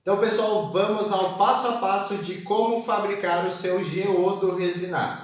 Então, pessoal, vamos ao passo a passo de como fabricar o seu geodo resinado.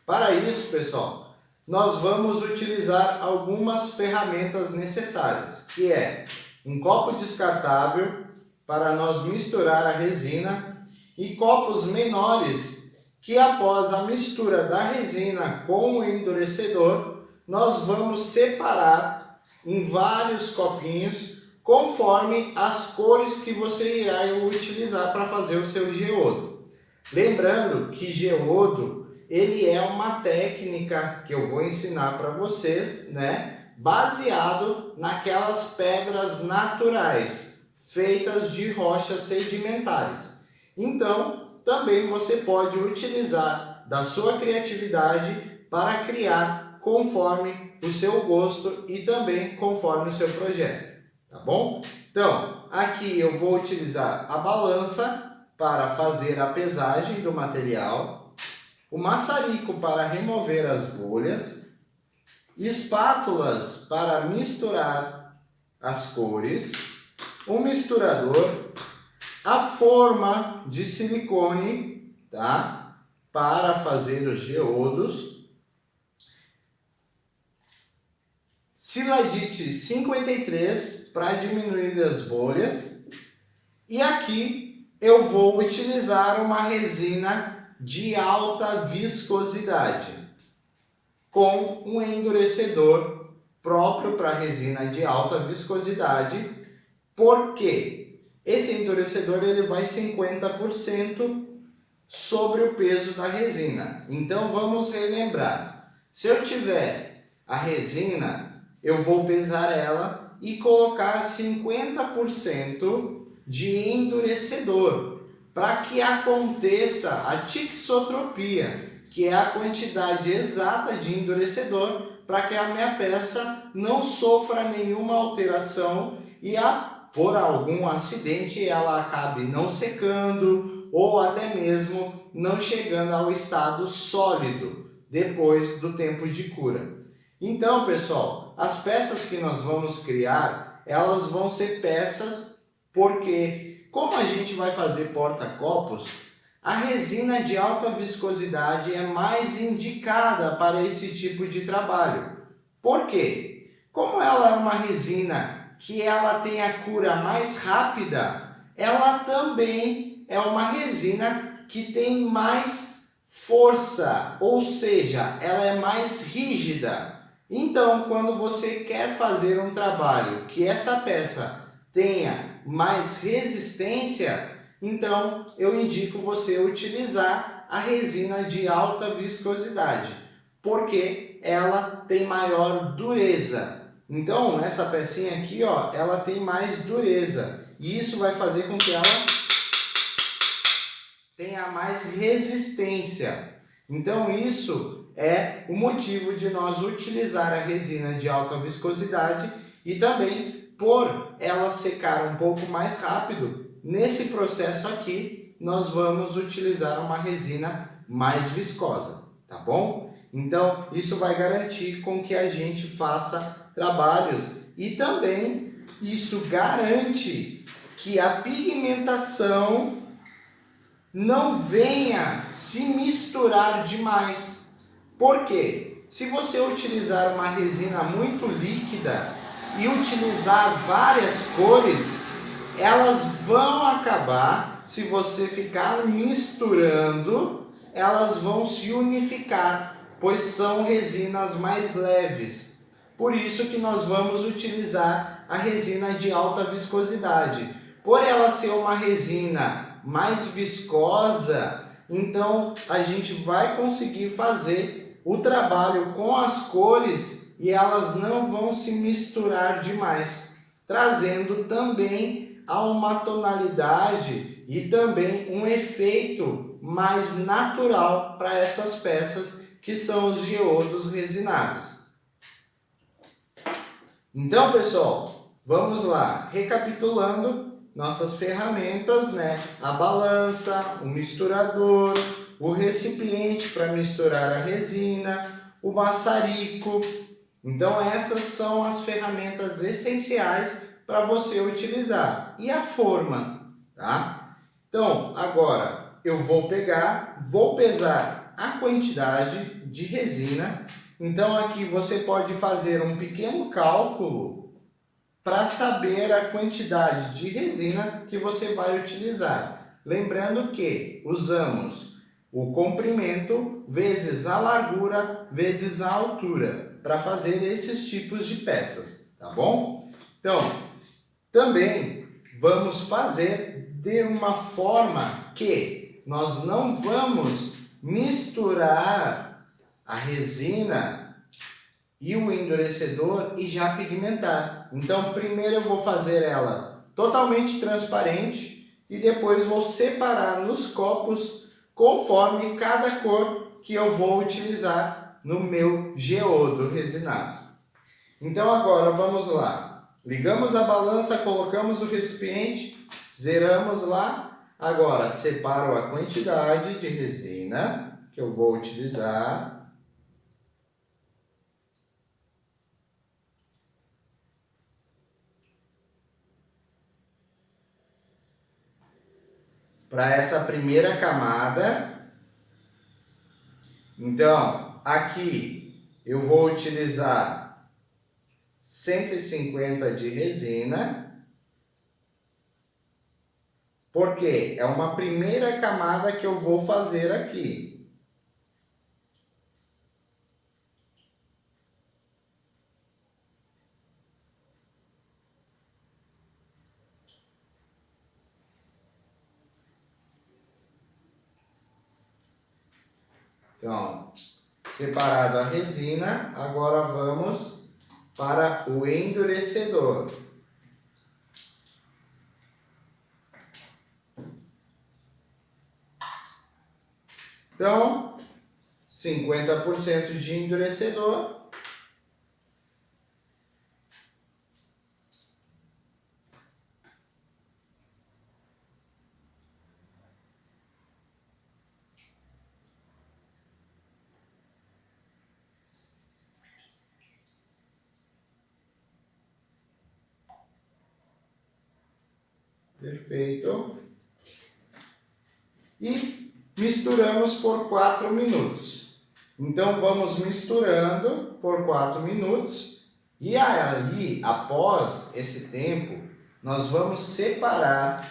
Para isso, pessoal, nós vamos utilizar algumas ferramentas necessárias, que é um copo descartável para nós misturar a resina e copos menores que após a mistura da resina com o endurecedor, nós vamos separar em vários copinhos conforme as cores que você irá utilizar para fazer o seu geodo. Lembrando que geodo, ele é uma técnica que eu vou ensinar para vocês, né? Baseado naquelas pedras naturais, feitas de rochas sedimentares. Então, também você pode utilizar da sua criatividade para criar conforme o seu gosto e também conforme o seu projeto. Tá bom? Então, aqui eu vou utilizar a balança para fazer a pesagem do material, o maçarico para remover as bolhas, espátulas para misturar as cores, um misturador, a forma de silicone, tá? Para fazer os geodos, Siladite 53 para diminuir as bolhas. E aqui eu vou utilizar uma resina de alta viscosidade com um endurecedor próprio para resina de alta viscosidade. Por quê? Esse endurecedor ele vai 50% sobre o peso da resina. Então vamos relembrar. Se eu tiver a resina, eu vou pesar ela e colocar 50% de endurecedor para que aconteça a tixotropia, que é a quantidade exata de endurecedor para que a minha peça não sofra nenhuma alteração e por algum acidente ela acabe não secando ou até mesmo não chegando ao estado sólido depois do tempo de cura. Então, pessoal, as peças que nós vamos criar, elas vão ser peças porque, como a gente vai fazer porta-copos, a resina de alta viscosidade é mais indicada para esse tipo de trabalho. Por quê? Como ela é uma resina que ela tem a cura mais rápida, ela também é uma resina que tem mais força, ou seja, ela é mais rígida. Então, quando você quer fazer um trabalho que essa peça tenha mais resistência, então eu indico você utilizar a resina de alta viscosidade, porque ela tem maior dureza. Então, essa pecinha aqui, ó, ela tem mais dureza, e isso vai fazer com que ela tenha mais resistência. Então, isso é o motivo de nós utilizar a resina de alta viscosidade e também por ela secar um pouco mais rápido. Nesse processo aqui, nós vamos utilizar uma resina mais viscosa, tá bom? Então, isso vai garantir com que a gente faça trabalhos e também isso garante que a pigmentação não venha se misturar demais. Por quê? Se você utilizar uma resina muito líquida e utilizar várias cores, elas vão acabar, se você ficar misturando, elas vão se unificar, pois são resinas mais leves. Por isso que nós vamos utilizar a resina de alta viscosidade. Por ela ser uma resina mais viscosa, então a gente vai conseguir fazer o trabalho com as cores e elas não vão se misturar demais, trazendo também a uma tonalidade e também um efeito mais natural para essas peças que são os geodos resinados. Então, pessoal, vamos lá, recapitulando nossas ferramentas, né? A balança, o misturador, o recipiente para misturar a resina, o maçarico. Então essas são as ferramentas essenciais para você utilizar. E a forma? tá? Então, agora eu vou pesar a quantidade de resina. Então, aqui você pode fazer um pequeno cálculo para saber a quantidade de resina que você vai utilizar. Lembrando que usamos o comprimento vezes a largura vezes a altura para fazer esses tipos de peças, tá bom? Então, também vamos fazer de uma forma que nós não vamos misturar a resina e o endurecedor e já pigmentar. Então, primeiro eu vou fazer ela totalmente transparente e depois vou separar nos copos conforme cada cor que eu vou utilizar no meu geodo resinado. Então, agora vamos lá. Ligamos a balança, colocamos o recipiente, zeramos lá. Agora, separo a quantidade de resina que eu vou utilizar. Para essa primeira camada. Então, aqui eu vou utilizar 150 de resina, porque é uma primeira camada que eu vou fazer aqui. Então, separado a resina, agora vamos para o endurecedor. Então, 50% de endurecedor. Perfeito. E misturamos por 4 minutos. Então, vamos misturando por 4 minutos. E aí, após esse tempo, nós vamos separar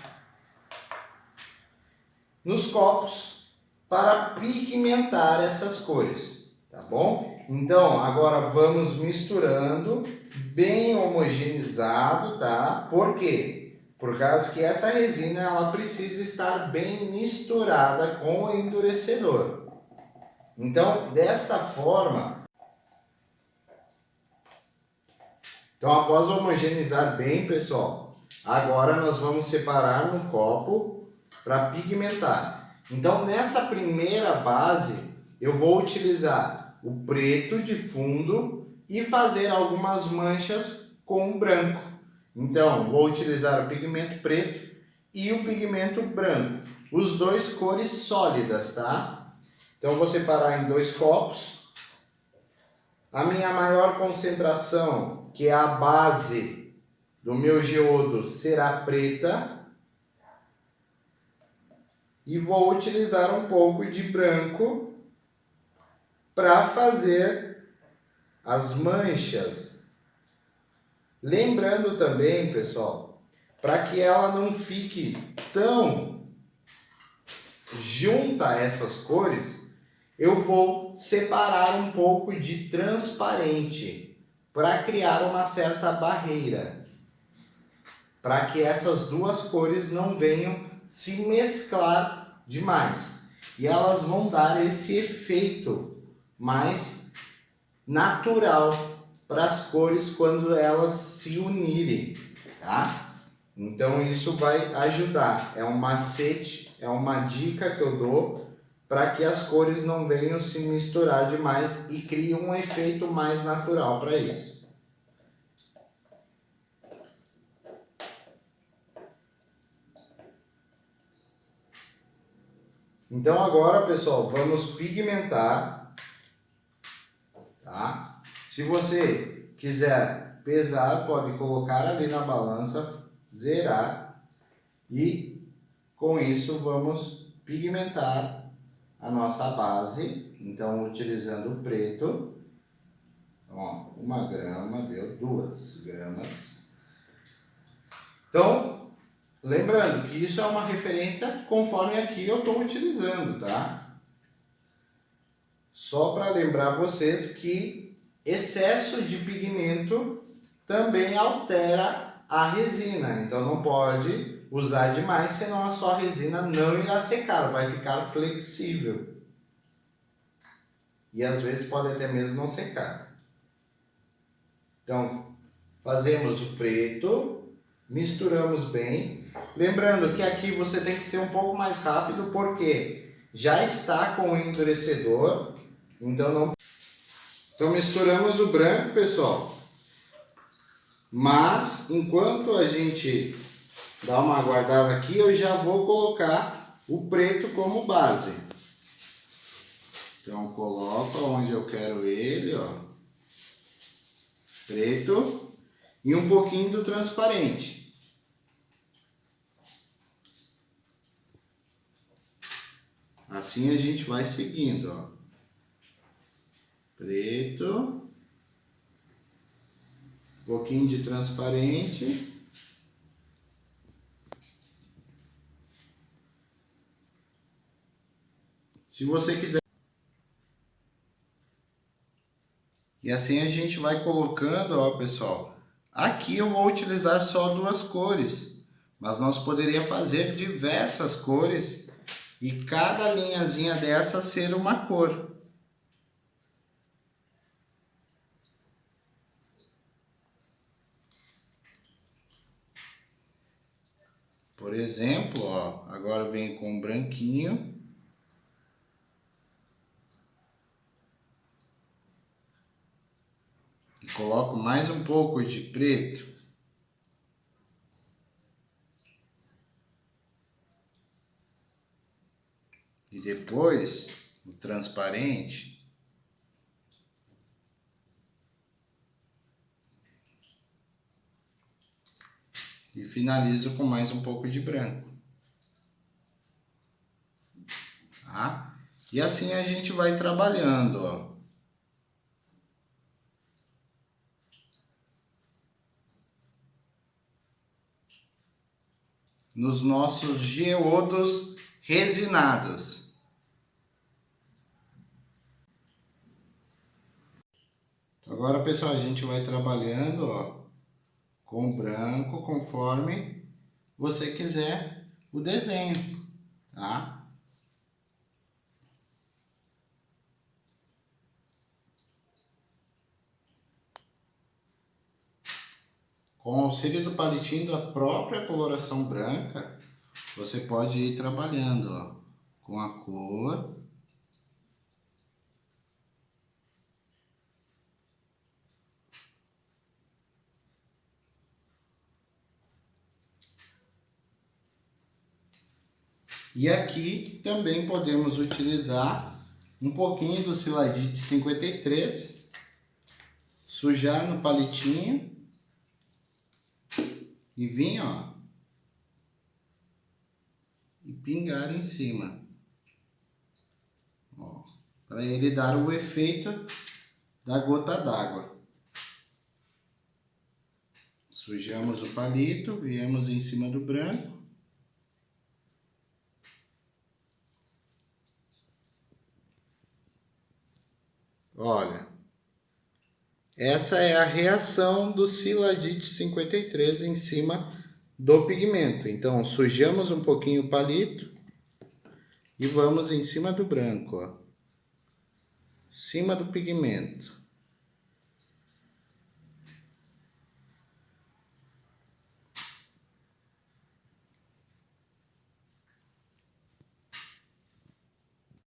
nos copos para pigmentar essas cores, tá bom? Então, agora vamos misturando bem homogeneizado, tá? Por quê? Por causa que essa resina ela precisa estar bem misturada com o endurecedor. Então, desta forma, após homogeneizar bem, pessoal, agora nós vamos separar no copo para pigmentar. Então, nessa primeira base, eu vou utilizar o preto de fundo e fazer algumas manchas com o branco. Então, vou utilizar o pigmento preto e o pigmento branco, os dois cores sólidas, tá? Então, vou separar em 2 copos. A minha maior concentração, que é a base do meu geodo, será preta. E vou utilizar um pouco de branco para fazer as manchas. Lembrando também, pessoal, para que ela não fique tão junta a essas cores, eu vou separar um pouco de transparente para criar uma certa barreira, para que essas duas cores não venham se mesclar demais. E elas vão dar esse efeito mais natural para as cores quando elas se unirem, tá? Então isso vai ajudar, é um macete, é uma dica que eu dou para que as cores não venham se misturar demais e crie um efeito mais natural para isso. Então agora, pessoal, vamos pigmentar, tá? Se você quiser pesar, pode colocar ali na balança, zerar e Com isso, vamos pigmentar a nossa base. Então, utilizando o preto, ó, 1 grama deu 2 gramas. Então, lembrando que isso é uma referência conforme aqui eu estou utilizando, tá? Só para lembrar vocês que excesso de pigmento também altera a resina. Então não pode usar demais, senão a sua resina não irá secar, vai ficar flexível. E às vezes pode até mesmo não secar. Então, fazemos o preto, misturamos bem. Lembrando que aqui você tem que ser um pouco mais rápido, porque já está com o endurecedor. Então misturamos o branco, pessoal. Mas, enquanto a gente dá uma guardada aqui, eu já vou colocar o preto como base. Então, coloco onde eu quero ele, ó. Preto e um pouquinho do transparente. Assim a gente vai seguindo, ó. Preto, um pouquinho de transparente. Se você quiser. E assim a gente vai colocando, ó, pessoal. Aqui eu vou utilizar só 2 cores, mas nós poderíamos fazer diversas cores e cada linhazinha dessa ser uma cor. Por exemplo, ó, agora eu venho com um branquinho. E coloco mais um pouco de preto. E depois o transparente. E finalizo com mais um pouco de branco. Tá? E assim a gente vai trabalhando, ó. Nos nossos geodos resinados. Agora, pessoal, a gente vai trabalhando, ó, com branco, conforme você quiser o desenho, tá? Com o auxílio do palitinho da própria coloração branca, você pode ir trabalhando, ó, com a cor. E aqui também podemos utilizar um pouquinho do Siladite 53, sujar no palitinho e vir, ó, e pingar em cima, ó, para ele dar o efeito da gota d'água. Sujamos o palito, viemos em cima do branco. Olha, essa é a reação do Siladite 53 em cima do pigmento. Então, sujamos um pouquinho o palito e vamos em cima do branco, ó. Cima do pigmento.